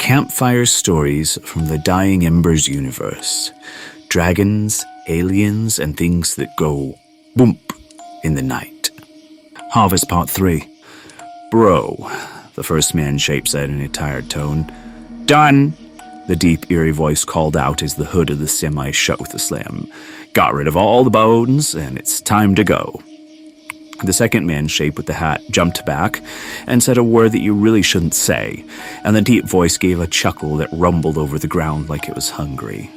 Campfire stories from the Dying Embers universe. Dragons, aliens, and things that go BOOMP in the night. Harvest Part 3. Bro, the first man-shape said in a tired tone. Done, the deep, eerie voice called out as the hood of the semi shut with a slam. Got rid of all the bones, and it's time to go. The second man-shape with the hat jumped back and said a word that you really shouldn't say, and the deep voice gave a chuckle that rumbled over the ground like it was hungry.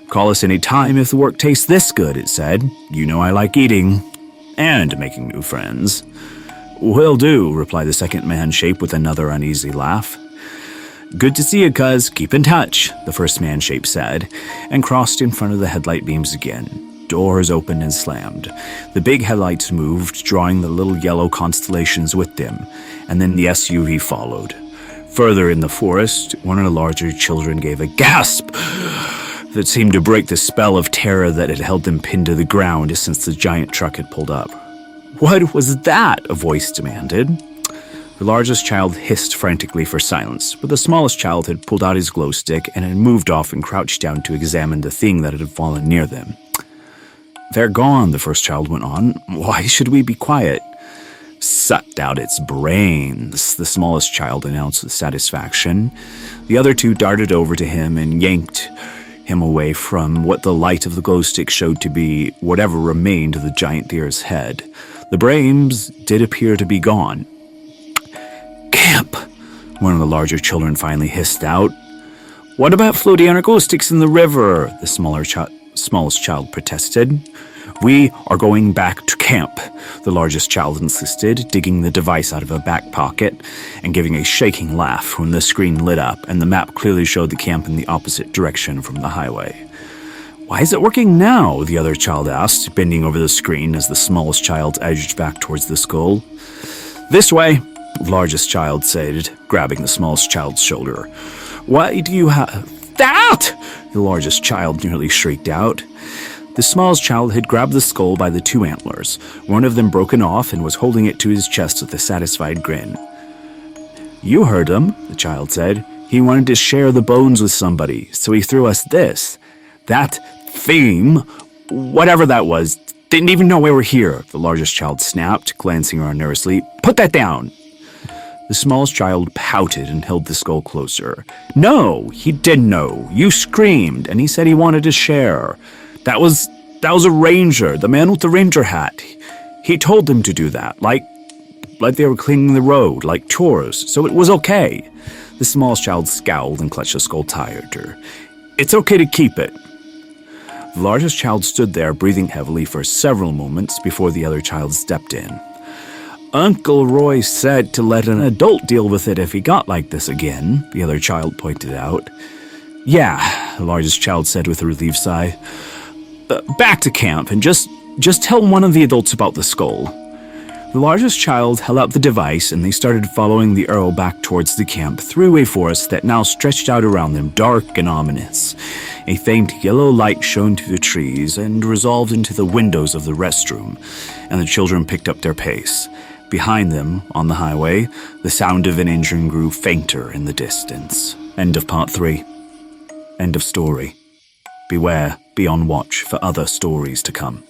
Call us any time if the work tastes this good, it said. You know I like eating. And making new friends. Will do, replied the second man-shape with another uneasy laugh. Good to see you, cuz. Keep in touch, the first man-shape said, and crossed in front of the headlight beams again. Doors opened and slammed. The big headlights moved, drawing the little yellow constellations with them, and then the SUV followed. Further in the forest, one of the larger children gave a gasp that seemed to break the spell of terror that had held them pinned to the ground since the giant truck had pulled up. What was that? A voice demanded. The largest child hissed frantically for silence, but the smallest child had pulled out his glow stick and had moved off and crouched down to examine the thing that had fallen near them. They're gone, the first child went on. Why should we be quiet? Sucked out its brains, the smallest child announced with satisfaction. The other two darted over to him and yanked him away from what the light of the glow stick showed to be whatever remained of the giant deer's head. The brains did appear to be gone. Camp, one of the larger children finally hissed out. What about floating on our glow sticks in the river? The smallest child protested. We are going back to camp, the largest child insisted, digging the device out of a back pocket and giving a shaking laugh when the screen lit up and the map clearly showed the camp in the opposite direction from the highway. Why is it working now? The other child asked, bending over the screen as the smallest child edged back towards the skull. This way, the largest child said, grabbing the smallest child's shoulder. Why do you have that? The largest child nearly shrieked out. The smallest child had grabbed the skull by the two antlers, one of them broken off, and was holding it to his chest with a satisfied grin. You heard him, the child said. He wanted to share the bones with somebody, so he threw us this. That theme, whatever that was, didn't even know we were here, the largest child snapped, glancing around nervously. Put that down! The smallest child pouted and held the skull closer. No, he didn't know. You screamed, and he said he wanted to share. That was a ranger, the man with the ranger hat. He told them to do that, like they were cleaning the road, like chores, so it was okay. The smallest child scowled and clutched the skull tighter. It's okay to keep it. The largest child stood there, breathing heavily for several moments before the other child stepped in. Uncle Roy said to let an adult deal with it if he got like this again, the other child pointed out. Yeah, the largest child said with a relieved sigh. Back to camp and just tell one of the adults about the skull. The largest child held out the device and they started following the arrow back towards the camp through a forest that now stretched out around them, dark and ominous. A faint yellow light shone through the trees and resolved into the windows of the restroom, and the children picked up their pace. Behind them, on the highway, the sound of an engine grew fainter in the distance. End of Part 3. End of story. Beware, be on watch for other stories to come.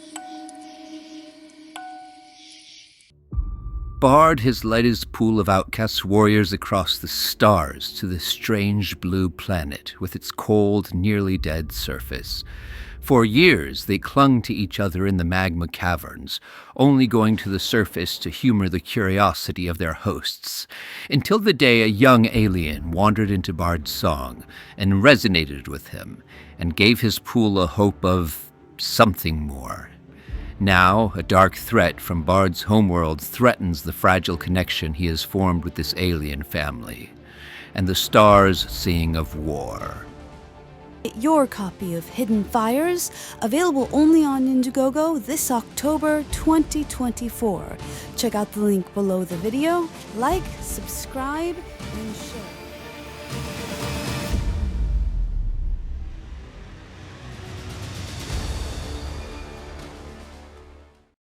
Bard has led his pool of outcast warriors across the stars to this strange blue planet with its cold, nearly dead surface. For years, they clung to each other in the magma caverns, only going to the surface to humor the curiosity of their hosts, until the day a young alien wandered into Bard's song and resonated with him, and gave his pool a hope of something more. Now, a dark threat from Bard's homeworld threatens the fragile connection he has formed with this alien family, and the stars sing of war. Your copy of Hidden Fires, available only on Indiegogo this October 2024. Check out the link below the video, like, subscribe, and share.